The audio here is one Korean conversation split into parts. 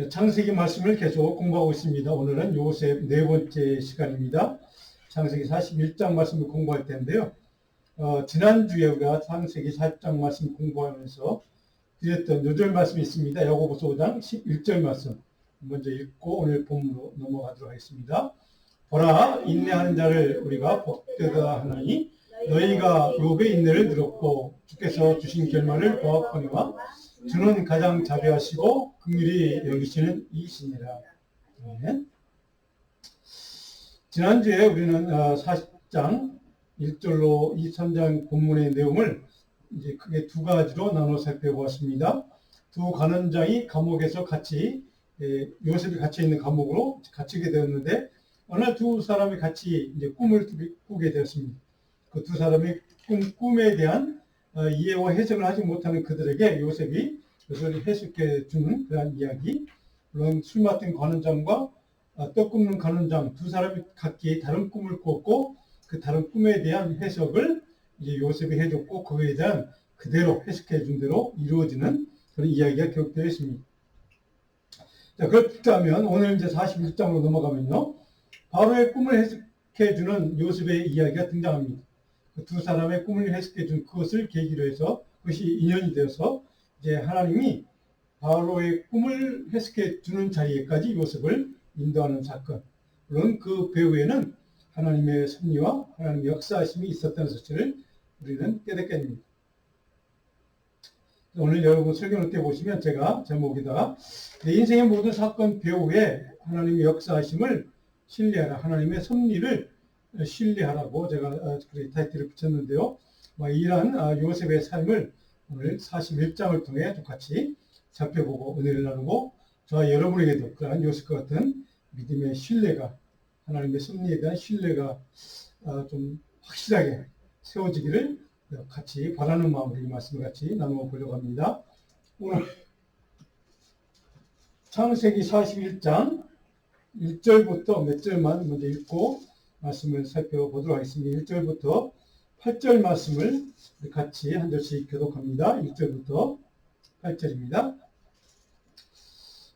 창세기 말씀을 계속 공부하고 있습니다. 오늘은 요셉 네 번째 시간입니다. 창세기 41장 말씀을 공부할 텐데요. 지난주에 우리가 창세기 40장 말씀 공부하면서 드렸던 요절 말씀이 있습니다. 야고보서 5장 11절 말씀 먼저 읽고 오늘 본문으로 넘어가도록 하겠습니다. 보라, 인내하는 자를 우리가 복되다 하나니 너희가 욥의 인내를 들었고 주께서 주신 결말을 보았거니와 주는 가장 자비하시고 긍휼히 여기시는 이시니라. 네. 지난주에 우리는 40장 1절로 23장 본문의 내용을 이제 크게 두 가지로 나눠 살펴보았습니다. 두 간원장이 감옥에서 같이 요셉이 갇혀 있는 감옥으로 갇히게 되었는데 어느 날 두 사람이 같이 이제 꿈을 꾸게 되었습니다. 그 두 사람이 꿈에 대한 이해와 해석을 하지 못하는 그들에게 요셉이 그것을 해석해 주는 그러한 이야기. 물론 술 맡은 관원장과 떡 굽는 관원장 두 사람이 각기 다른 꿈을 꿨고 그 다른 꿈에 대한 해석을 이제 요셉이 해줬고 그에 대한 그대로 해석해 준 대로 이루어지는 그런 이야기가 기록되어 있습니다. 자, 그렇다면 오늘 이제 41장으로 넘어가면요. 바로의 꿈을 해석해 주는 요셉의 이야기가 등장합니다. 그 두 사람의 꿈을 해석해 준 그것을 계기로 해서 그것이 인연이 되어서 이제 하나님이 바로의 꿈을 해석해 주는 자리에까지 요셉을 인도하는 사건. 물론 그 배후에는 하나님의 섭리와 하나님의 역사하심이 있었다는 사실을 우리는 깨닫게 됩니다. 오늘 여러분 설교를 때 보시면 제가 제목에다가 내 인생의 모든 사건 배후에 하나님의 역사하심을 신뢰하라, 하나님의 섭리를 신뢰하라고 제가 타이틀을 붙였는데요. 이러한 요셉의 삶을 오늘 41장을 통해 똑같이 살펴보고 은혜를 나누고 저와 여러분에게도 그러한 요셉과 같은 믿음의 신뢰가 하나님의 섭리에 대한 신뢰가 좀 확실하게 세워지기를 같이 바라는 마음으로 이 말씀을 같이 나누어 보려고 합니다. 오늘 창세기 41장 1절부터 몇 절만 먼저 읽고 말씀을 살펴보도록 하겠습니다. 1절부터 8절 말씀을 같이 한 절씩 교독합니다. 1절부터 8절입니다.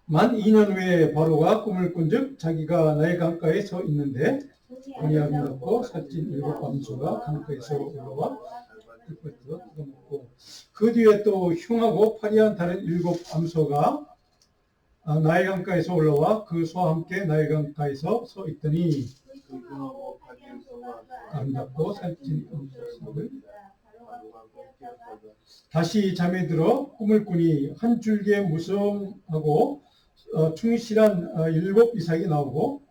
만 2년 후에 바로가 꿈을 꾼즉 자기가 나일 강가에 서 있는데 언약이 없고 살찐 7 암소가 강가에서 올라와 흙을 뜯어먹고 그 뒤에 또 흉하고 파리한 다른 7 암소가 나일 강가에서 올라와 그 소와 함께 나일 강가에서 서 있더니 아름답고 살찐 암소를 다시 잠에 들어 꿈을 꾸니 한 줄기에 무성하고 충실한 7 이삭이 나오고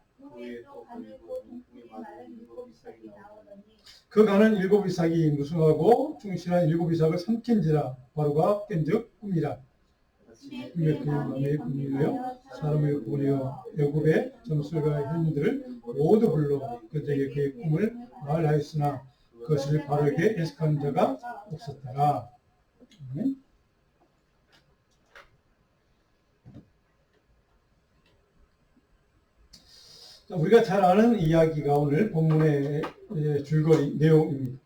그 가는 7 이삭이 무성하고 충실한 7 이삭을 삼킨지라 바로가 깬즉 꿈이라 꿈에 그 마음에 꿈이며 사람을 보내어 애굽의 점술과 현인들을 모두 불러 그들에게 그의 꿈을 말하였으나 그것을 바로에게 해석하는 자가 없었더라. 우리가 잘 아는 이야기가 오늘 본문의 줄거리 내용입니다.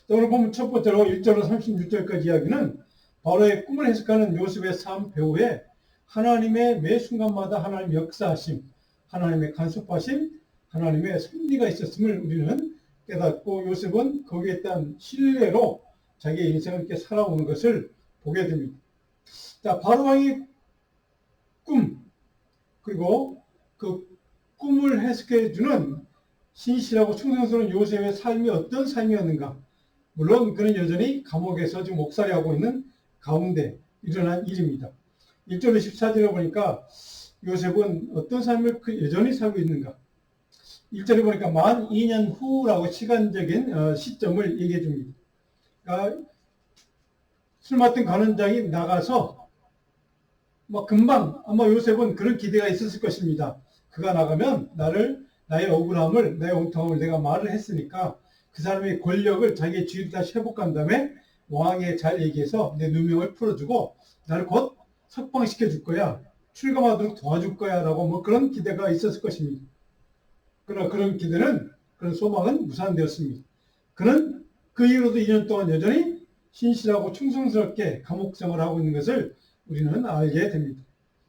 오늘 본문 첫 번째로 1절로 36절까지 이야기는 바로의 꿈을 해석하는 요셉의 삶 배후에 하나님의 매 순간마다 하나님의 역사하심, 하나님의 간섭하심, 하나님의 섭리가 있었음을 우리는 깨닫고 요셉은 거기에 대한 신뢰로 자기의 인생을 이렇게 살아오는 것을 보게 됩니다. 자, 바로왕의 꿈, 그리고 그 꿈을 해석해 주는 신실하고 충성스러운 요셉의 삶이 어떤 삶이었는가. 물론 그는 여전히 감옥에서 지금 옥살이하고 있는 가운데 일어난 일입니다. 1절로 14절에 보니까 요셉은 어떤 삶을 여전히 살고 있는가. 1절에 보니까 만 2년 후라고 시간적인 시점을 얘기해 줍니다. 그러니까 술 맡은 관원장이 나가서 금방 아마 요셉은 그런 기대가 있었을 것입니다. 그가 나가면 나의 억울함을, 나의 엉뚱함을 내가 말을 했으니까 그 사람의 권력을 자기의 주위로 다시 회복한 다음에 왕에게 잘 얘기해서 내 누명을 풀어주고 나를 곧 석방시켜 줄 거야. 출감하도록 도와줄 거야. 라고 그런 기대가 있었을 것입니다. 그러나 그런 기대는, 그런 소망은 무산되었습니다. 그는 그 이후로도 2년 동안 여전히 신실하고 충성스럽게 감옥 생활을 하고 있는 것을 우리는 알게 됩니다.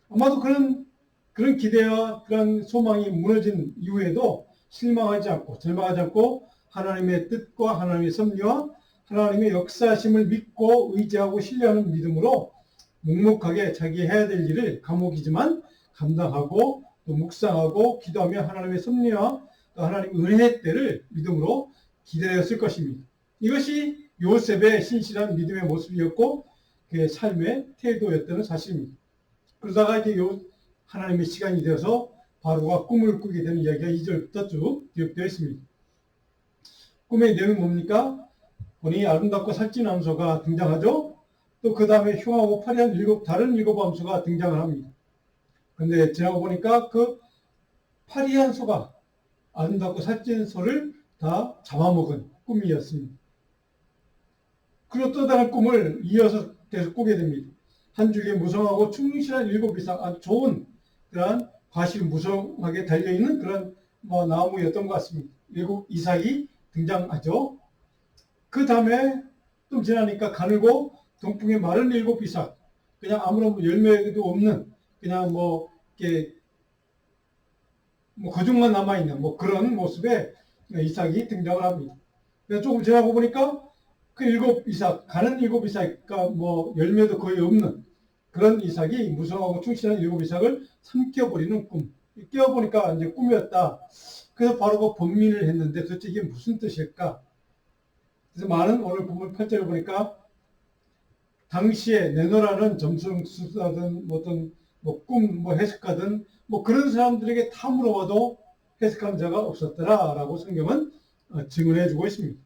아마도 그는 그런 기대와 그런 소망이 무너진 이후에도 실망하지 않고 절망하지 않고 하나님의 뜻과 하나님의 섭리와 하나님의 역사심을 믿고 의지하고 신뢰하는 믿음으로 묵묵하게 자기 해야 될 일을 감옥이지만 감당하고 또 묵상하고 기도하며 하나님의 섭리와 또 하나님의 은혜의 때를 믿음으로 기다렸을 것입니다. 이것이 요셉의 신실한 믿음의 모습이었고 그의 삶의 태도였다는 사실입니다. 그러다가 이제 하나님의 시간이 되어서 바로가 꿈을 꾸게 되는 이야기가 2절부터 쭉 기록되어 있습니다. 꿈의 내용이 뭡니까? 보니 아름답고 살찐 암소가 등장하죠. 또 그 다음에 흉하고 파리한 다른 일곱 암소가 등장을 합니다. 그런데 지나고 보니까 그 파리한 소가 아름답고 살찐 소를 다 잡아먹은 꿈이었습니다. 그리고 또 다른 꿈을 이어서 계속 꾸게 됩니다. 한 줄기에 무성하고 충실한 일곱 이삭, 아주 좋은 그런 과실 무성하게 달려있는 그런 나무였던 것 같습니다. 일곱 이삭이 등장하죠. 그 다음에 좀 지나니까 가늘고 동풍에 마른 일곱 이삭, 그냥 아무런 열매도 없는 그냥 이렇게 거중만 남아있는 그런 모습의 이삭이 등장을 합니다. 그래서 조금 지나고 보니까 그 일곱 이삭, 가는 일곱 이삭과 열매도 거의 없는 그런 이삭이 무성하고 충실한 일곱 이삭을 삼켜버리는 꿈. 깨어보니까 이제 꿈이었다. 그래서 바로 번민을 했는데 도대체 이게 무슨 뜻일까? 그래서 많은 오늘 본문 8절을 보니까 당시에 내노라는 점성술사든 어떤 꿈 해석가든 그런 사람들에게 다 물어봐도 해석한 자가 없었더라라고 성경은 증언해 주고 있습니다.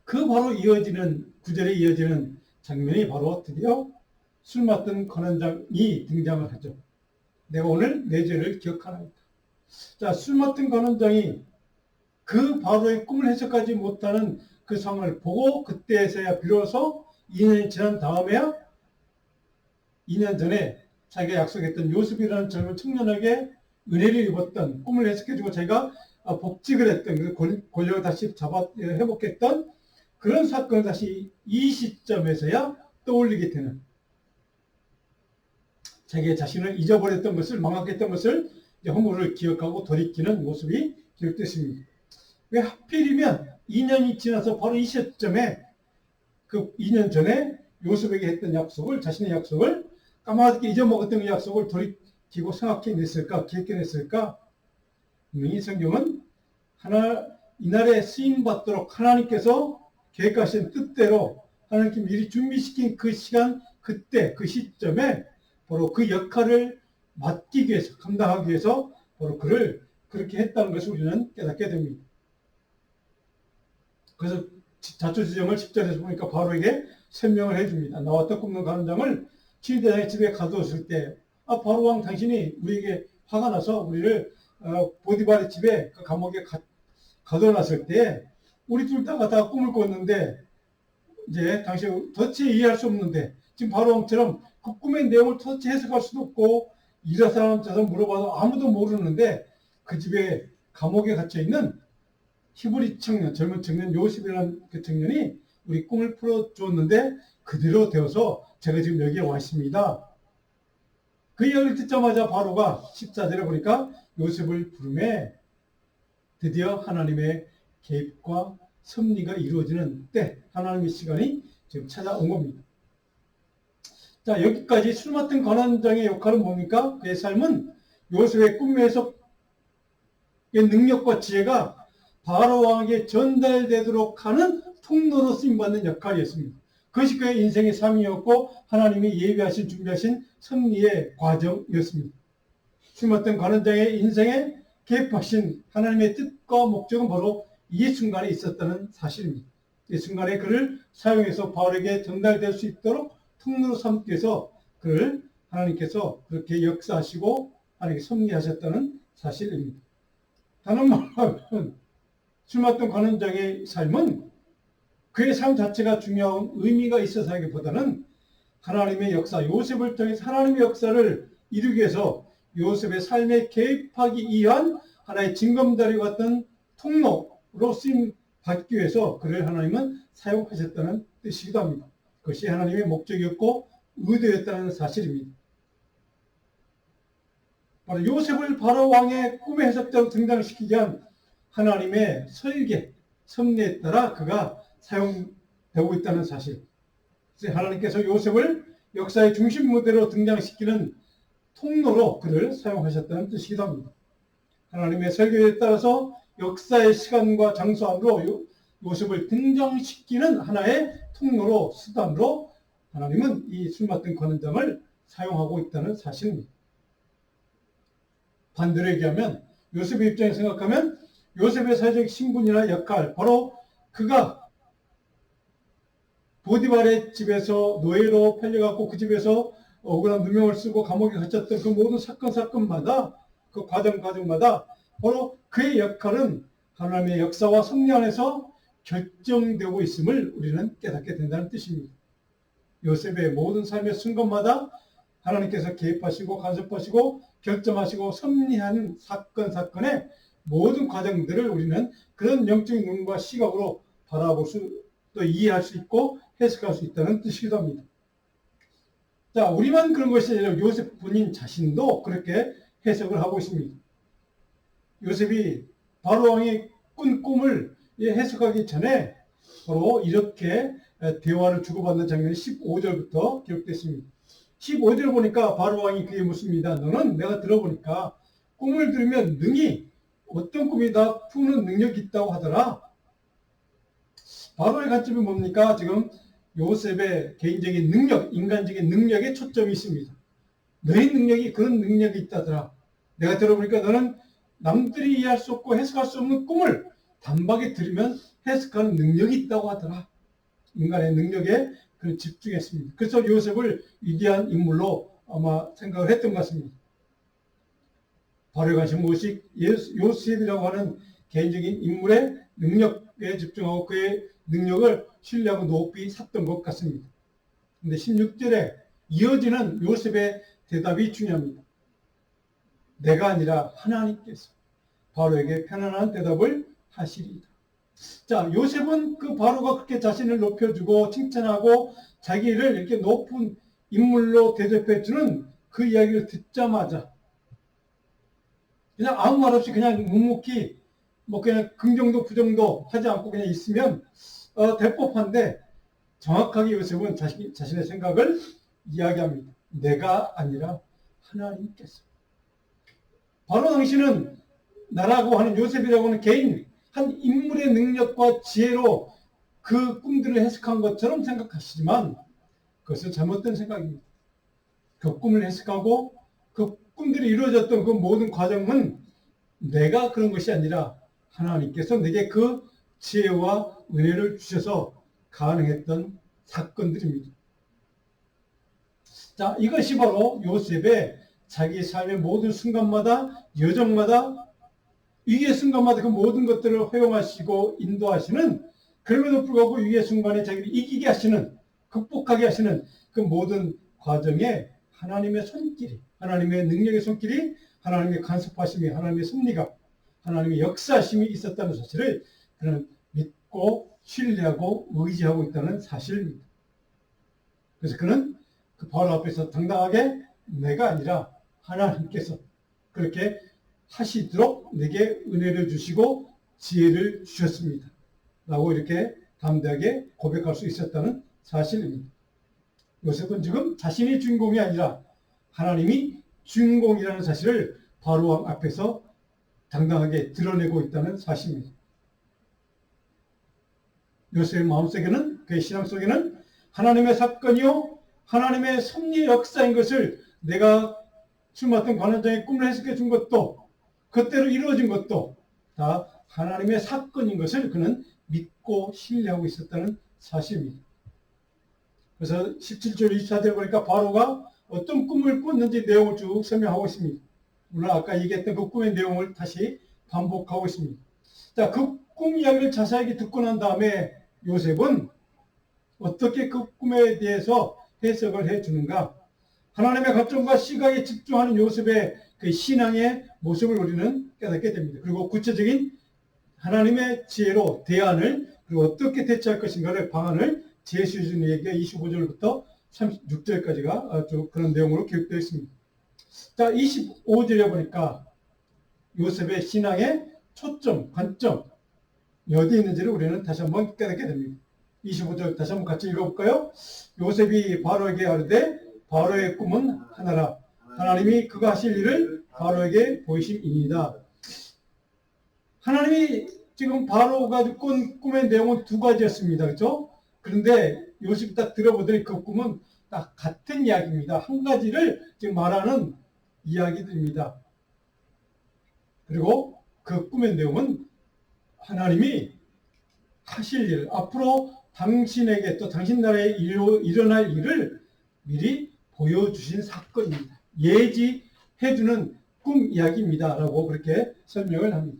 그 바로 이어지는 구절에 이어지는 장면이 바로 드디어 술 맡은 관원장이 등장을 하죠. 내가 오늘 내 죄를 기억하나이다. 자, 술 맡은 관원장이 그 바로의 꿈을 해석하지 못하는 그 상황을 보고 그때에서야 비로소 2년이 지난 다음에야 2년 전에 자기가 약속했던 요셉이라는 젊은 청년에게 은혜를 입었던 꿈을 해석해주고 자기가 복직을 했던 권력을 다시 회복했던 그런 사건을 다시 이 시점에서야 떠올리게 되는 자기 자신을 잊어버렸던 것을 망각했던 것을 허물을 기억하고 돌이키는 모습이 기록됐습니다. 왜 하필이면 2년이 지나서 바로 이 시점에 그 2년 전에 요셉에게 했던 약속을 자신의 약속을 까맣게 잊어먹었던 그 약속을 돌이키고 생각해냈을까 기억해냈을까. 이 성경은 이날에 쓰임받도록 하나님께서 계획하신 뜻대로 하나님께 미리 준비시킨 그 시간 그때 그 시점에 바로 그 역할을 맡기기 위해서 감당하기 위해서 바로 그를 그렇게 했다는 것을 우리는 깨닫게 됩니다. 그래서 자초지정을 10절에서 보니까 바로에게 설명을 해줍니다. 나왔다 굽는 관원장을 치위대장의 집에 가두었을 때 바로 왕 당신이 우리에게 화가 나서 우리를 보디발의 집에 그 감옥에 가둬놨을 때 우리 둘 다가 다 꿈을 꿨는데 이제 당신 도대체 이해할 수 없는데 지금 바로 왕처럼 그 꿈의 내용을 도대체 해석할 수도 없고 이라 사람처럼 물어봐도 아무도 모르는데 그 집에 감옥에 갇혀있는 히브리 청년, 젊은 청년 요셉이라는 그 청년이 우리 꿈을 풀어주었는데 그대로 되어서 제가 지금 여기에 와 있습니다. 그 이야기를 듣자마자 바로가 14절에 보니까 요셉을 부르매 드디어 하나님의 계획과 섭리가 이루어지는 때 하나님의 시간이 지금 찾아온 겁니다. 자, 여기까지 술 맡은 관원장의 역할은 뭡니까? 그의 삶은 요셉의 꿈 해석의 능력과 지혜가 바로 왕에게 전달되도록 하는 통로로 쓰임받는 역할이었습니다. 그것이 그의 인생의 삶이었고 하나님이 예비하신 준비하신 섭리의 과정이었습니다. 술 맡은 관원장의 인생에 계획하신 하나님의 뜻과 목적은 바로 이 순간에 있었다는 사실입니다. 이 순간에 그를 사용해서 바울에게 전달될 수 있도록 통로로 삼기 위해서 그를 하나님께서 그렇게 역사하시고 하나님께 섭리하셨다는 사실입니다. 다른 말로 하면 술 맡은 관원장의 삶은 그의 삶 자체가 중요한 의미가 있어서라기보다는 하나님의 역사, 요셉을 통해서 하나님의 역사를 이루기 위해서 요셉의 삶에 개입하기 위한 하나의 징검다리 같은 통로로 쓰임 받기 위해서 그를 하나님은 사용하셨다는 뜻이기도 합니다. 그것이 하나님의 목적이었고 의도였다는 사실입니다. 바로 요셉을 바로 왕의 꿈의 해석자로 등장시키기 위한 하나님의 설계, 섭리에 따라 그가 사용되고 있다는 사실. 그래서 하나님께서 요셉을 역사의 중심 무대로 등장시키는 통로로 그를 사용하셨다는 뜻이기도 합니다. 하나님의 설계에 따라서 역사의 시간과 장소 안으로 요셉을 등장시키는 하나의 통로로, 수단으로 하나님은 이 술 맡은 관원장을 사용하고 있다는 사실입니다. 반대로 얘기하면 요셉의 입장에서 생각하면 요셉의 사회적 신분이나 역할, 바로 그가 보디발의 집에서 노예로 팔려갖고 그 집에서 억울한 누명을 쓰고 감옥에 갇혔던 그 모든 사건마다 그 과정마다 바로 그의 역할은 하나님의 역사와 섭리 안에서 결정되고 있음을 우리는 깨닫게 된다는 뜻입니다. 요셉의 모든 삶의 순간마다 하나님께서 개입하시고 간섭하시고 결정하시고 섭리하는 사건의 모든 과정들을 우리는 그런 영적인 눈과 시각으로 바라볼 수, 또 이해할 수 있고 해석할 수 있다는 뜻이기도 합니다. 자, 우리만 그런 것이 아니라 요셉 본인 자신도 그렇게 해석을 하고 있습니다. 요셉이 바로 왕이 꾼 꿈을 해석하기 전에 바로 이렇게 대화를 주고받는 장면이 15절부터 기록됐습니다. 15절 보니까 바로 왕이 그게 묻습니다. 너는 내가 들어보니까 꿈을 들으면 능히 어떤 꿈이다 푸는 능력이 있다고 하더라. 바로의 관점이 뭡니까? 지금 요셉의 개인적인 능력, 인간적인 능력에 초점이 있습니다. 너의 능력이 그런 능력이 있다더라. 내가 들어보니까 너는 남들이 이해할 수 없고 해석할 수 없는 꿈을 단박에 들으면 해석하는 능력이 있다고 하더라. 인간의 능력에 그를 집중했습니다. 그래서 요셉을 위대한 인물로 아마 생각을 했던 것 같습니다. 바로에 관심 무엇이 요셉이라고 하는 개인적인 인물의 능력에 집중하고 그의 능력을 신뢰하고 높이 샀던 것 같습니다. 그런데 16절에 이어지는 요셉의 대답이 중요합니다. 내가 아니라 하나님께서 바로에게 편안한 대답을 하시리이다. 자, 요셉은 그 바로가 그렇게 자신을 높여주고 칭찬하고 자기를 이렇게 높은 인물로 대접해주는 그 이야기를 듣자마자 그냥 아무 말 없이 그냥 묵묵히 그냥 긍정도 부정도 하지 않고 그냥 있으면 대법한데 정확하게 요셉은 자신의 생각을 이야기합니다. 내가 아니라 하나님께서. 바로 당신은 나라고 하는 요셉이라고 하는 개인 한 인물의 능력과 지혜로 그 꿈들을 해석한 것처럼 생각하시지만 그것은 잘못된 생각입니다. 그 꿈을 해석하고 그 꿈들이 이루어졌던 그 모든 과정은 내가 그런 것이 아니라 하나님께서 내게 그 지혜와 은혜를 주셔서 가능했던 사건들입니다. 자, 이것이 바로 요셉의 자기 삶의 모든 순간마다 여정마다 위기의 순간마다 그 모든 것들을 허용하시고 인도하시는, 그럼에도 불구하고 위기의 순간에 자기를 이기게 하시는, 극복하게 하시는 그 모든 과정에 하나님의 손길이, 하나님의 능력의 손길이, 하나님의 간섭하심이, 하나님의 섭리가, 하나님의 역사심이 있었다는 사실을 그는 믿고 신뢰하고 의지하고 있다는 사실입니다. 그래서 그는 그 바로 앞에서 당당하게 내가 아니라 하나님께서 그렇게 하시도록 내게 은혜를 주시고 지혜를 주셨습니다. 라고 이렇게 담대하게 고백할 수 있었다는 사실입니다. 요셉은 지금 자신이 주인공이 아니라 하나님이 주인공이라는 사실을 바로 왕 앞에서 당당하게 드러내고 있다는 사실입니다. 요셉의 마음속에는, 그의 신앙 속에는 하나님의 사건이요 하나님의 섭리의 역사인 것을, 내가 술 맡은 관원장의 꿈을 해석해 준 것도 그때로 이루어진 것도 다 하나님의 사건인 것을 그는 믿고 신뢰하고 있었다는 사실입니다. 그래서 17절 24절 보니까 바로가 어떤 꿈을 꿨는지 내용을 쭉 설명하고 있습니다. 물론 아까 얘기했던 그 꿈의 내용을 다시 반복하고 있습니다. 자, 그 꿈 이야기를 자세하게 듣고 난 다음에 요셉은 어떻게 그 꿈에 대해서 해석을 해주는가? 하나님의 관점과 시각에 집중하는 요셉의 그 신앙의 모습을 우리는 깨닫게 됩니다. 그리고 구체적인 하나님의 지혜로 대안을, 그리고 어떻게 대처할 것인가를 방안을 제시해 주는 얘기가 25절부터 36절까지가 쭉 그런 내용으로 기록되어 있습니다. 자, 25절에 보니까 요셉의 신앙의 초점, 관점, 어디에 있는지를 우리는 다시 한번 깨닫게 됩니다. 25절 다시 한번 같이 읽어볼까요? 요셉이 바로에게 아뢰되 바로의 꿈은 하나라. 하나님이 그가 하실 일을 바로에게 보이심이니이다. 하나님이 지금 바로가 꾼 꿈의 내용은 두 가지였습니다. 그렇죠? 그런데 요셉이 딱 들어보더니 그 꿈은 딱 같은 이야기입니다. 한 가지를 지금 말하는 이야기들입니다. 그리고 그 꿈의 내용은 하나님이 하실 일, 앞으로 당신에게 또 당신 나라에 일어날 일을 미리 보여주신 사건입니다. 예지해주는 꿈 이야기입니다. 라고 그렇게 설명을 합니다.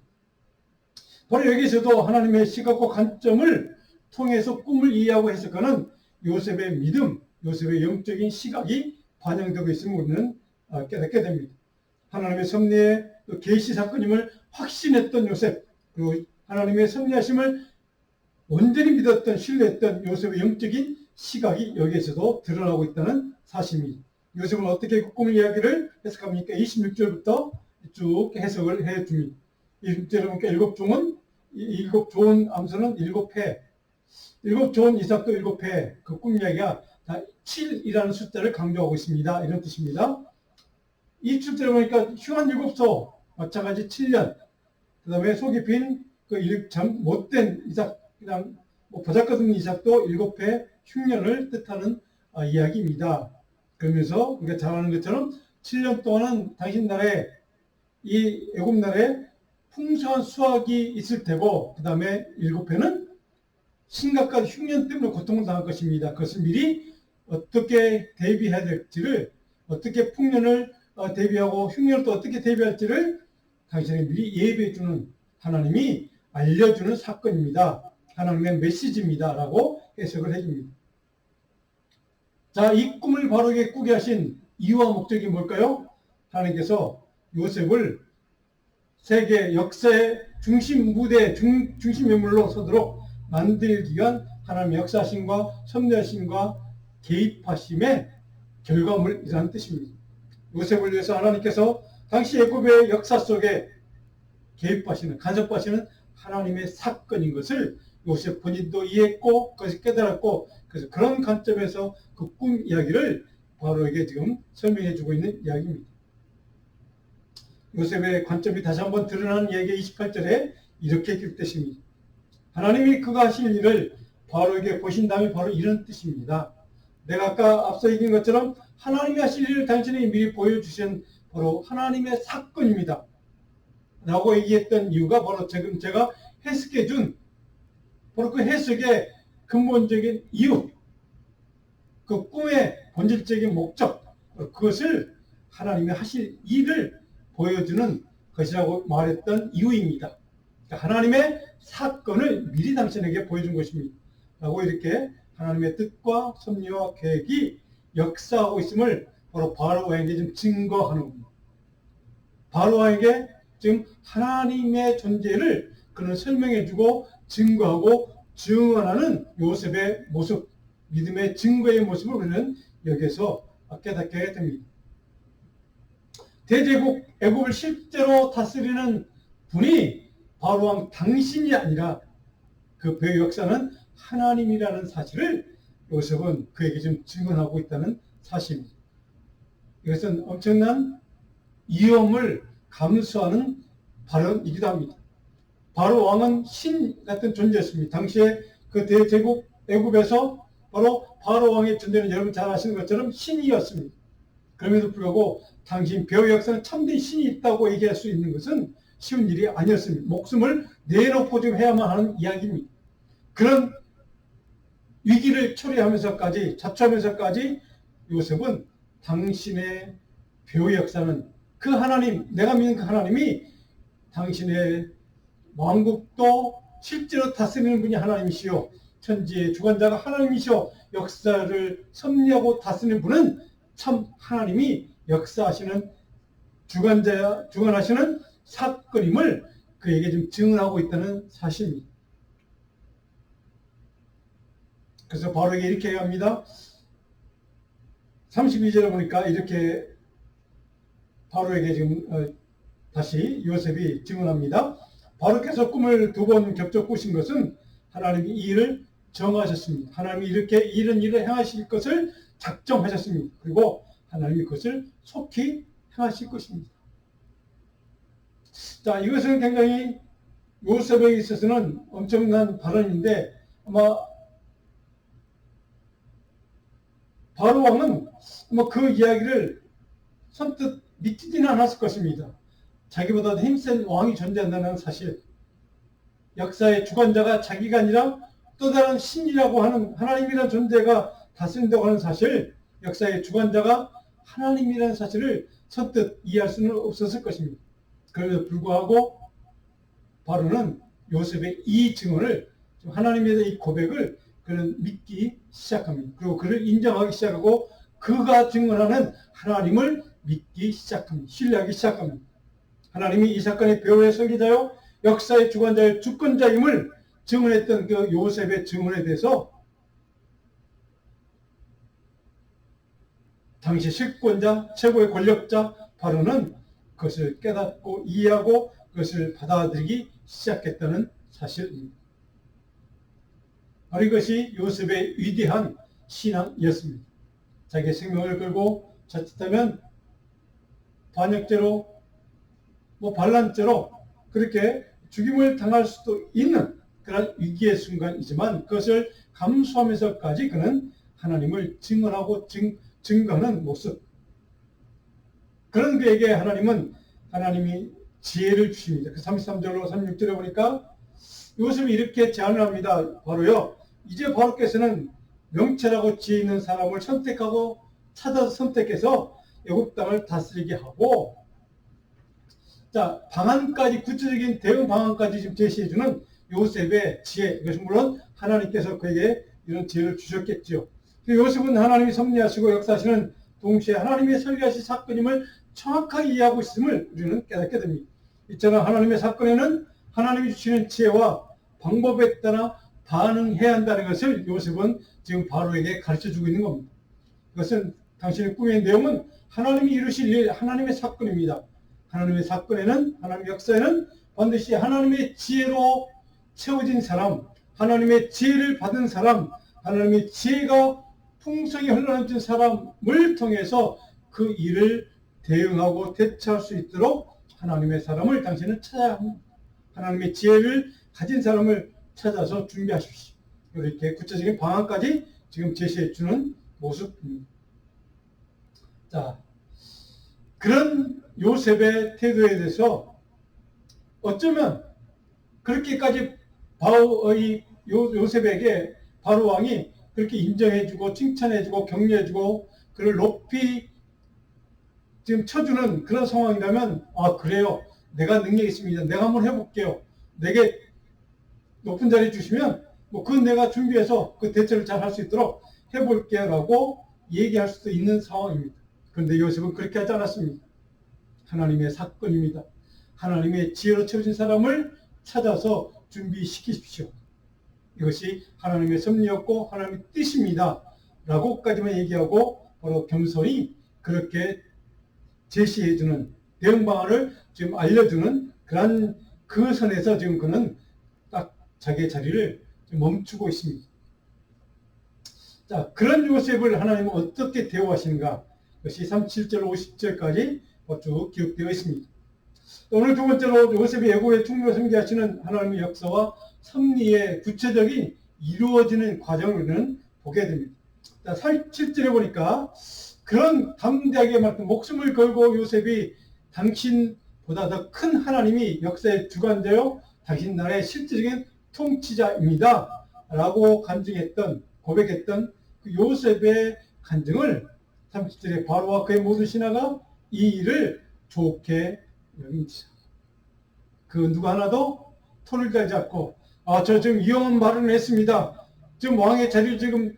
바로 여기서도 하나님의 시각과 관점을 통해서 꿈을 이해하고 해석하는 요셉의 믿음, 요셉의 영적인 시각이 반영되고 있음을 우리는 깨닫게 됩니다. 하나님의 섭리의 계시 사건임을 확신했던 요셉, 그리고 하나님의 섭리하심을 온전히 믿었던, 신뢰했던 요셉의 영적인 시각이 여기에서도 드러나고 있다는 사실입니다. 요셉은 어떻게 그 꿈 이야기를 해석합니까? 26절부터 쭉 해석을 해줍니다. 26절에 보니까 일곱 좋은 암소는 7회, 일곱 좋은 이삭도 7회, 그 꿈 이야기가 다 7이라는 숫자를 강조하고 있습니다. 이런 뜻입니다. 27절에 보니까 흉한 7소, 마찬가지 7년, 그 다음에 속이 빈 참 못된 이삭, 그냥 보잘것없는 이삭도 7회 흉년을 뜻하는 이야기입니다. 그러면서 우리가 잘 아는 것처럼 7년 동안은 당신 나라에 이 애굽 나라에 풍성한 수확이 있을 테고 그 다음에 7회는 심각한 흉년 때문에 고통을 당할 것입니다. 그것을 미리 어떻게 대비해야 될지를 어떻게 풍년을 대비하고 흉년을 또 어떻게 대비할지를 당신에게 미리 예비해주는 하나님이 알려주는 사건입니다. 하나님의 메시지입니다. 라고 해석을 해줍니다. 자, 이 꿈을 바로게 꾸게 하신 이유와 목적이 뭘까요? 하나님께서 요셉을 세계 역사의 중심 무대, 중심 인물로 서도록 만들기 위한 하나님의 역사하심과 섭리하심과 개입하심의 결과물이라는 뜻입니다. 요셉을 위해서 하나님께서 당시 애굽의 역사 속에 개입하시는, 간섭하시는 하나님의 사건인 것을 요셉 본인도 이해했고 그것을 깨달았고 그래서 그런 관점에서 그 꿈 이야기를 바로에게 지금 설명해 주고 있는 이야기입니다. 요셉의 관점이 다시 한번 드러나는 얘기 28절에 이렇게 기록되십니다. 하나님이 그가 하실 일을 바로에게 보신다면 바로 이런 뜻입니다. 내가 아까 앞서 얘기한 것처럼 하나님이 하실 일을 당신에게 미리 보여주신 바로 하나님의 사건입니다. 라고 얘기했던 이유가 바로 지금 제가 해석해 준 바로 그 해석의 근본적인 이유, 그 꿈의 본질적인 목적, 그것을 하나님이 하실 일을 보여주는 것이라고 말했던 이유입니다. 하나님의 사건을 미리 당신에게 보여준 것입니다. 라고 이렇게 하나님의 뜻과 섭리와 계획이 역사하고 있음을 바로 바로왕에게 좀 증거하는 겁니다. 바로왕에게 지금 하나님의 존재를 그는 설명해주고 증거하고 증언하는 요셉의 모습, 믿음의 증거의 모습을 우리는 여기에서 깨닫게 됩니다. 대제국 애굽을 실제로 다스리는 분이 바로왕 당신이 아니라 그 배의 역사는 하나님이라는 사실을 요셉은 그에게 좀 증언하고 있다는 사실입니다. 이것은 엄청난 위험을 감수하는 발언이기도 합니다. 바로 왕은 신 같은 존재였습니다. 당시에 그 대제국 애굽에서 바로 왕의 존재는 여러분 잘 아시는 것처럼 신이었습니다. 그럼에도 불구하고 당신 배우의 역사는 참된 신이 있다고 얘기할 수 있는 것은 쉬운 일이 아니었습니다. 목숨을 내놓고 좀 해야만 하는 이야기입니다. 그런 위기를 처리하면서까지 자초하면서까지 요셉은 당신의 배우의 역사는 그 하나님, 내가 믿는 그 하나님이 당신의 왕국도 실제로 다스리는 분이 하나님이시오. 천지의 주관자가 하나님이시오. 역사를 섭리하고 다스리는 분은 참 하나님이 역사하시는 주관하시는 사건임을 그에게 좀 증언하고 있다는 사실입니다. 그래서 바로에게 이렇게 합니다. 32절에 보니까 이렇게 바로에게 지금 다시 요셉이 증언합니다. 바로께서 꿈을 두 번 겹쳐 꾸신 것은 하나님이 이 일을 정하셨습니다. 하나님이 이렇게 이런 일을 행하실 것을 작정하셨습니다. 그리고 하나님이 그것을 속히 행하실 것입니다. 자, 이것은 굉장히 요셉에게 있어서는 엄청난 발언인데 아마 바로 왕은 그 이야기를 선뜻 믿지는 않았을 것입니다. 자기보다 힘센 왕이 존재한다는 사실, 역사의 주관자가 자기가 아니라 또 다른 신이라고 하는 하나님이라는 존재가 다스린다고 하는 사실, 역사의 주관자가 하나님이라는 사실을 선뜻 이해할 수는 없었을 것입니다. 그럼에도 불구하고 바로는 요셉의 이 증언을, 하나님에 대한 이 고백을 그는 믿기 시작합니다. 그리고 그를 인정하기 시작하고 그가 증언하는 하나님을 믿기 시작합니다. 신뢰하기 시작합니다. 하나님이 이 사건의 배후의 설계자요 역사의 주관자의 주권자임을 증언했던 그 요셉의 증언에 대해서 당시 실권자, 최고의 권력자 바로는 그것을 깨닫고 이해하고 그것을 받아들이기 시작했다는 사실입니다. 바로 이것이 요셉의 위대한 신앙이었습니다. 자기의 생명을 걸고 자칫하면 반역죄로 반란죄로 그렇게 죽임을 당할 수도 있는 그런 위기의 순간이지만 그것을 감수하면서까지 그는 하나님을 증언하고 증거하는 모습, 그런 그에게 하나님이 지혜를 주십니다. 그 33절로 36절에 보니까 요셉이 이렇게 제안을 합니다. 바로요, 이제 바로께서는 명철하고 지혜 있는 사람을 선택하고 찾아서 선택해서 애굽 땅을 다스리게 하고, 자, 방안까지, 구체적인 대응 방안까지 지금 제시해주는 요셉의 지혜, 이것은 물론 하나님께서 그에게 이런 지혜를 주셨겠죠. 요셉은 하나님이 섭리하시고 역사하시는 동시에 하나님의 설계하신 사건임을 정확하게 이해하고 있음을 우리는 깨닫게 됩니다. 이처럼 하나님의 사건에는 하나님이 주시는 지혜와 방법에 따라 반응해야 한다는 것을 요셉은 지금 바로에게 가르쳐주고 있는 겁니다. 그것은 당신의 꿈의 내용은 하나님이 이루실 일, 하나님의 사건입니다. 하나님의 사건에는, 하나님의 역사에는 반드시 하나님의 지혜로 채워진 사람, 하나님의 지혜를 받은 사람, 하나님의 지혜가 풍성히 흘러넘친 사람을 통해서 그 일을 대응하고 대처할 수 있도록 하나님의 사람을 당신은 찾아야 합니다. 하나님의 지혜를 가진 사람을 찾아서 준비하십시오. 이렇게 구체적인 방안까지 지금 제시해 주는 모습입니다. 자, 그런 요셉의 태도에 대해서 어쩌면 그렇게까지 요셉에게 바로 왕이 그렇게 인정해주고 칭찬해주고 격려해주고 그를 높이 지금 쳐주는 그런 상황이라면, 아, 그래요, 내가 능력이 있습니다, 내가 한번 해볼게요, 내게 높은 자리 주시면 그건 내가 준비해서 그 대처를 잘 할 수 있도록 해볼게요 라고 얘기할 수도 있는 상황입니다. 그런데 요셉은 그렇게 하지 않았습니다. 하나님의 사건입니다. 하나님의 지혜로 채워진 사람을 찾아서 준비시키십시오. 이것이 하나님의 섭리였고 하나님의 뜻입니다 라고까지만 얘기하고 바로 겸손히 그렇게 제시해주는 대응 방안을 지금 알려주는 그런 그 선에서 지금 그는 딱 자기의 자리를 멈추고 있습니다. 자, 그런 요셉을 하나님은 어떻게 대우하시는가? 그것이 37절 50절까지 쭉 기록되어 있습니다. 오늘 두 번째로 요셉이 애고의 충분히 성취하시는 하나님의 역사와 섭리의 구체적인 이루어지는 과정을 우리는 보게 됩니다. 37절에 보니까 그런 담대하게 말씀, 목숨을 걸고 요셉이 당신보다 더 큰 하나님이 역사의 주관자요 당신 나라의 실질적인 통치자입니다 라고 간증했던, 고백했던 그 요셉의 간증을 37절에 바로와 그의 모든 신하가 이 일을 좋게 여깁니다. 그 누구 하나도 토를 달지 않고, 아, 저 지금 위험한 발언을 했습니다, 지금 왕의 자리를 지금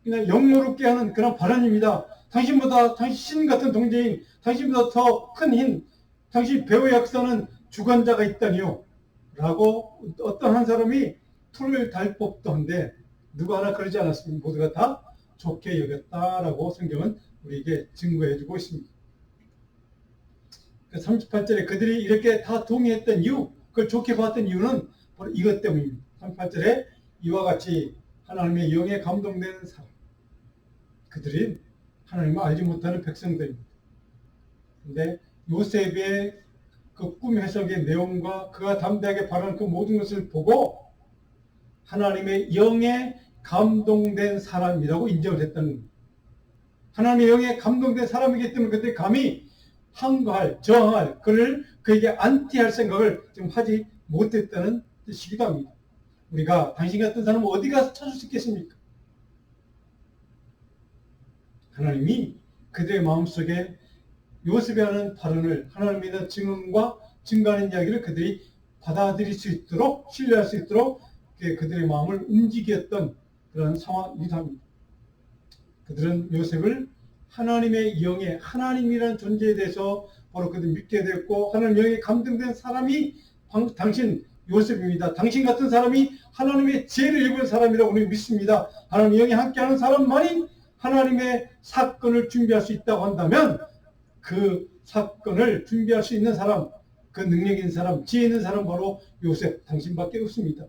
그냥 영노롭게 하는 그런 발언입니다, 당신보다, 당신 신 같은 동재인, 당신보다 더 큰 힘, 당신 배후의 역사는 주관자가 있다니요 라고 어떤 한 사람이 토를 달 법도 한데 누구 하나 그러지 않았습니다. 모두가 다 좋게 여겼다라고 성경은 우리에게 증거해주고 있습니다. 그 38절에 그들이 이렇게 다 동의했던 이유, 그걸 좋게 봤던 이유는 바로 이것 때문입니다. 38절에 이와 같이 하나님의 영에 감동되는 사람, 그들이 하나님을 알지 못하는 백성들입니다. 근데 요셉의 그 꿈 해석의 내용과 그가 담대하게 바라는 그 모든 것을 보고 하나님의 영에 감동된 사람이라고 인정을 했다는 겁니다. 하나님의 영에 감동된 사람이기 때문에 그때 감히 항거할, 저항할, 그에게 안티할 생각을 지금 하지 못했다는 뜻이기도 합니다. 우리가 당신 같은 사람은 어디 가서 찾을 수 있겠습니까? 하나님이 그들의 마음속에 요셉이 하는 발언을 하나님에 대한 증언과 증거하는 이야기를 그들이 받아들일 수 있도록, 신뢰할 수 있도록 그들의 마음을 움직였던 그런 상황이기도 합니다. 그들은 요셉을 하나님의 영에, 하나님이라는 존재에 대해서 바로 그들 믿게 되었고, 하나님의 영에 감동된 사람이 당신 요셉입니다. 당신 같은 사람이 하나님의 지혜를 입은 사람이라고 우리는 믿습니다. 하나님의 영에 함께하는 사람만이 하나님의 사건을 준비할 수 있다고 한다면 그 사건을 준비할 수 있는 사람, 그 능력 있는 사람, 지혜 있는 사람 바로 요셉 당신밖에 없습니다.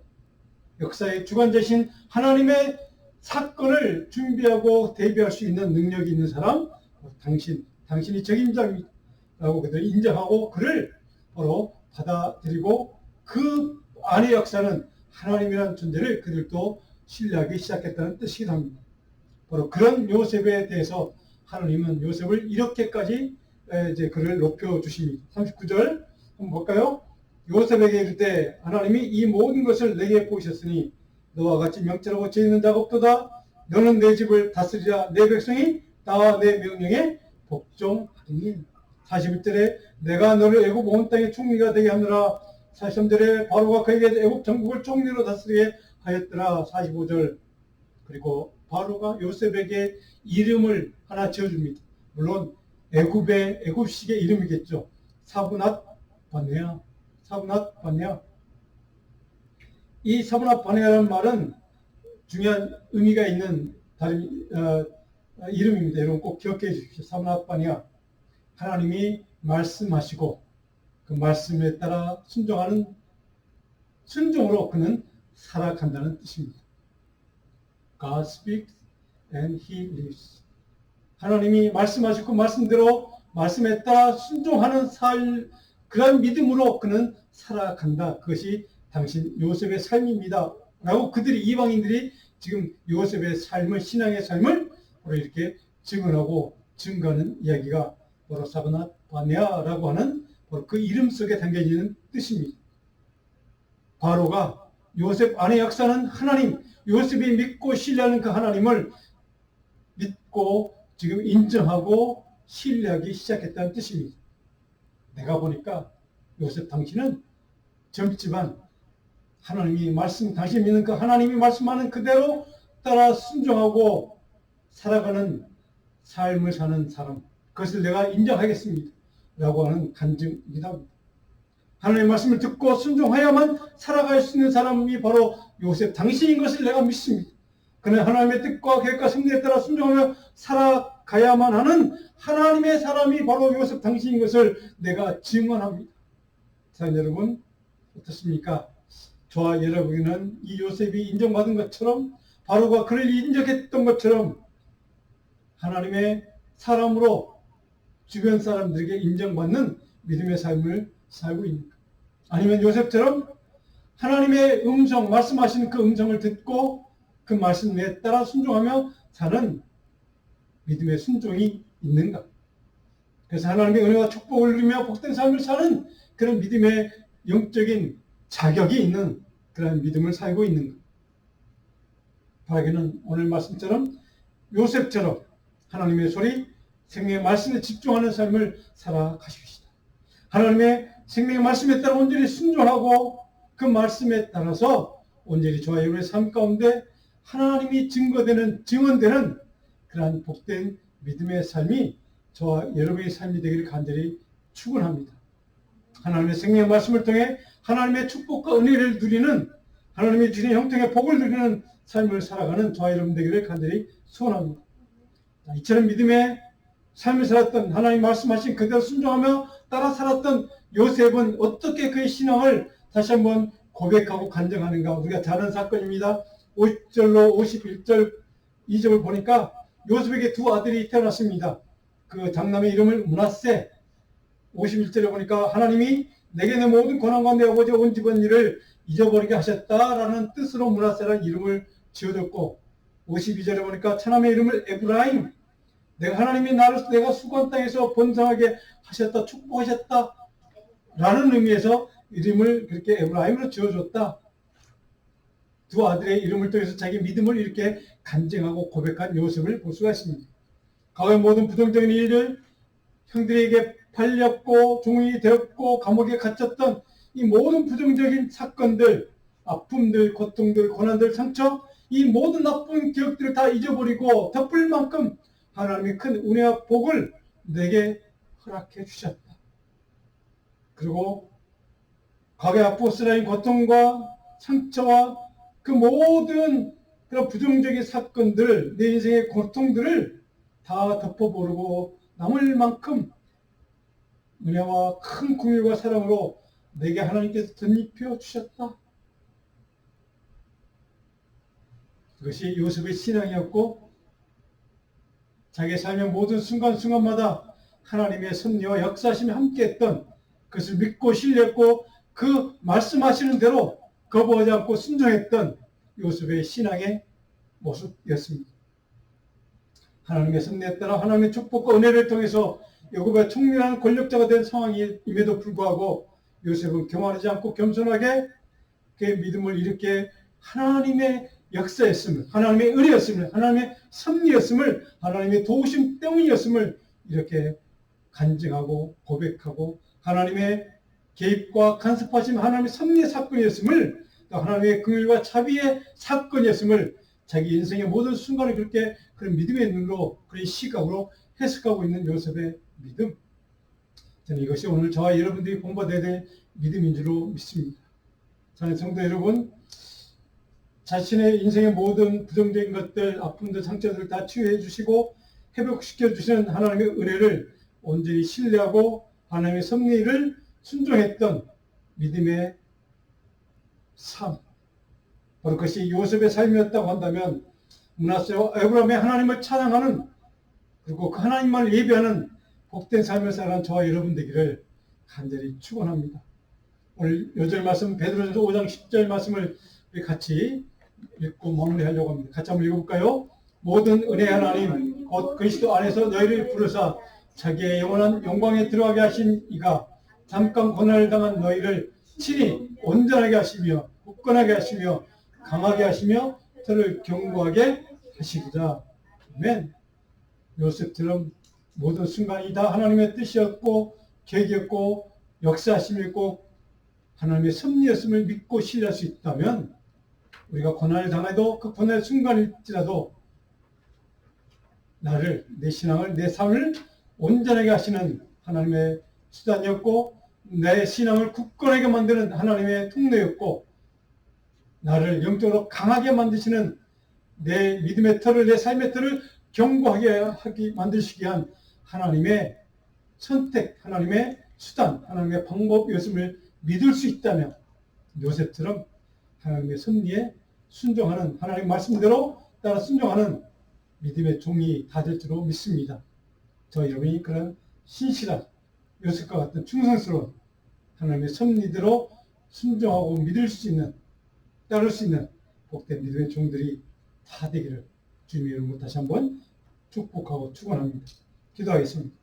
역사의 주관자신 하나님의 사건을 준비하고 대비할 수 있는 능력이 있는 사람, 당신이 적임자입니다. 라고 그들이 인정하고 그를 바로 받아들이고 그 안의 역사는 하나님이라는 존재를 그들도 신뢰하기 시작했다는 뜻이기도 합니다. 바로 그런 요셉에 대해서 하나님은 요셉을 이렇게까지 이제 그를 높여주십니다. 39절 한번 볼까요? 요셉에게 이를 때 하나님이 이 모든 것을 내게 보이셨으니 너와 같이 명철하고 죄 있는 자가 없도다. 너는 내 집을 다스리라. 내 백성이 다 내 명령에 복종하리니. 41절에 내가 너를 애굽 온 땅의 총리가 되게 하느라. 43절에 바로가 그에게 애굽 전국을 총리로 다스리게 하였더라. 45절 그리고 바로가 요셉에게 이름을 하나 지어줍니다. 물론 애굽식의 이름이겠죠. 사브낫 바네아. 사브낫 바네아. 이 사브낫 바네아라는 말은 중요한 의미가 있는 다른 이름입니다. 여러분 꼭 기억해 주십시오. 사브낫 바네아. 하나님이 말씀하시고 그 말씀에 따라 순종으로 그는 살아간다는 뜻입니다. God speaks and he lives. 하나님이 말씀하시고 말씀대로 말씀에 따라 순종하는 그런 믿음으로 그는 살아간다. 그것이 당신 요셉의 삶입니다. 라고 그들이 이방인들이 지금 요셉의 삶을 신앙의 삶을 바로 이렇게 증언하고 증거하는 이야기가 바로 사브낫 바네아라고 하는 바로 그 이름 속에 담겨 있는 뜻입니다. 바로가 요셉 안에 역사는 하나님, 요셉이 믿고 신뢰하는 그 하나님을 믿고 지금 인정하고 신뢰하기 시작했다는 뜻입니다. 내가 보니까 요셉 당신은 젊지만 하나님이 당신 믿는 그 하나님이 말씀하는 그대로 따라 순종하고 살아가는 삶을 사는 사람, 그것을 내가 인정하겠습니다. 라고 하는 간증이다. 하나님의 말씀을 듣고 순종하야만 살아갈 수 있는 사람이 바로 요셉 당신인 것을 내가 믿습니다. 그는 하나님의 뜻과 계획과 섭리에 따라 순종하며 살아가야만 하는 하나님의 사람이 바로 요셉 당신인 것을 내가 증언합니다. 자, 여러분 어떻습니까? 저와 여러분은 이 요셉이 인정받은 것처럼 바로가 그를 인정했던 것처럼 하나님의 사람으로 주변 사람들에게 인정받는 믿음의 삶을 살고 있는가? 아니면 요셉처럼 하나님의 음성, 말씀하시는 그 음성을 듣고 그 말씀에 따라 순종하며 사는 믿음의 순종이 있는가? 그래서 하나님의 은혜와 축복을 누리며 복된 삶을 사는 그런 믿음의 영적인 자격이 있는 그런 믿음을 살고 있는가? 바라기는 오늘 말씀처럼 요셉처럼 하나님의 소리, 생명의 말씀에 집중하는 삶을 살아가십시다. 하나님의 생명의 말씀에 따라 온전히 순종하고 그 말씀에 따라서 온전히 저와 여러분의 삶 가운데 하나님이 증언되는 그러한 복된 믿음의 삶이 저와 여러분의 삶이 되기를 간절히 축원합니다. 하나님의 생명의 말씀을 통해 하나님의 축복과 은혜를 누리는 하나님의 주신 형통의 복을 누리는 삶을 살아가는 저와 여러분 되기를 간절히 소원합니다. 이처럼 믿음의 삶을 살았던 하나님 말씀하신 그대로 순종하며 따라 살았던 요셉은 어떻게 그의 신앙을 다시 한번 고백하고 간증하는가? 우리가 잘 아는 사건입니다. 50절로 51절 2절을 보니까 요셉에게 두 아들이 태어났습니다. 그 장남의 이름을 므낫세. 51절에 보니까 하나님이 내게 내 모든 고난과 내 아버지 온 집안 일을 잊어버리게 하셨다라는 뜻으로 므낫세라는 이름을 지어줬고, 52절에 보니까 차남의 이름을 에브라임, 내가 하나님이 나를 내가 수고한 땅에서 번성하게 하셨다, 축복하셨다 라는 의미에서 이름을 그렇게 에브라임으로 지어줬다. 두 아들의 이름을 통해서 자기 믿음을 이렇게 간증하고 고백한 요셉을 볼 수가 있습니다. 과거의 모든 부정적인 일들, 형들에게 팔렸고 종이 되었고 감옥에 갇혔던 이 모든 부정적인 사건들, 아픔들, 고통들, 고난들, 상처, 이 모든 나쁜 기억들을 다 잊어버리고 덮을 만큼 하나님의 큰 은혜와 복을 내게 허락해 주셨다. 그리고 과거의 아포스라인 고통과 상처와 그 모든 그런 부정적인 사건들, 내 인생의 고통들을 다 덮어버리고 남을 만큼 은혜와 큰 긍휼과 사랑으로 내게 하나님께서 덧입혀 주셨다. 그것이 요셉의 신앙이었고, 자기의 삶의 모든 순간순간마다 하나님의 섭리와 역사심이 함께했던, 그것을 믿고 신뢰했고 그 말씀하시는 대로 거부하지 않고 순종했던 요셉의 신앙의 모습이었습니다. 하나님의 섭리에 따라 하나님의 축복과 은혜를 통해서 야곱의 총명한 권력자가 된 상황임에도 불구하고 요셉은 교만하지 않고 겸손하게 그의 믿음을 이렇게 하나님의 역사였음을, 하나님의 은혜였음을, 하나님의 섭리였음을, 하나님의 도우심 때문이었음을 이렇게 간증하고 고백하고 하나님의 개입과 간섭하심, 하나님의 섭리의 사건이었음을, 또 하나님의 긍휼과 자비의 사건이었음을 자기 인생의 모든 순간을 그렇게 그런 믿음의 눈으로, 그런 시각으로 해석하고 있는 요셉의 믿음. 저는 이것이 오늘 저와 여러분들이 본받아야 될 믿음인 줄로 믿습니다. 저는 성도 여러분, 자신의 인생의 모든 부정적인 것들, 아픔들, 상처들을 다 치유해 주시고 회복시켜 주시는 하나님의 은혜를 온전히 신뢰하고 하나님의 섭리를 순종했던 믿음의 삶, 바로 그것이 요셉의 삶이었다고 한다면 므낫세와 에브라임의 하나님을 찬양하는, 그리고 그 하나님만을 예배하는 복된 삶을 살아가는 저와 여러분 되기를 간절히 축원합니다. 오늘 요절 말씀 베드로전서 5장 10절 말씀을 우리 같이 읽고 마무리하려고 합니다. 같이 한번 읽어볼까요? 모든 은혜 하나님 곧 그리스도 안에서 너희를 부르사 자기의 영원한 영광에 들어가게 하신 이가 잠깐 고난을 당한 너희를 친히 온전하게 하시며 굳건하게 하시며 강하게 하시며 저를 견고하게 하시리라. 아멘. 요셉처럼 모든 순간이 다 하나님의 뜻이었고 계획이었고 역사하심이었고 하나님의 섭리였음을 믿고 신뢰할 수 있다면, 우리가 고난을 당해도 그 고난의 순간일지라도 나를, 내 신앙을, 내 삶을 온전하게 하시는 하나님의 수단이었고, 내 신앙을 굳건하게 만드는 하나님의 통로였고, 나를 영적으로 강하게 만드시는 내 믿음의 터를, 내 삶의 터를 견고하게 만드시기 위한 하나님의 선택, 하나님의 수단, 하나님의 방법이었음을 믿을 수 있다면 요셉처럼 하나님의 섭리에 순종하는, 하나님 말씀대로 따라 순종하는 믿음의 종이 다 될 줄로 믿습니다. 저 여러분이 그런 신실한 요셉과 같은 충성스러운 하나님의 섭리대로 순종하고 믿을 수 있는, 따를 수 있는 복된 믿음의 종들이 다 되기를 주님의 이름으로 다시 한번 축복하고 축원합니다. 기도하겠습니다.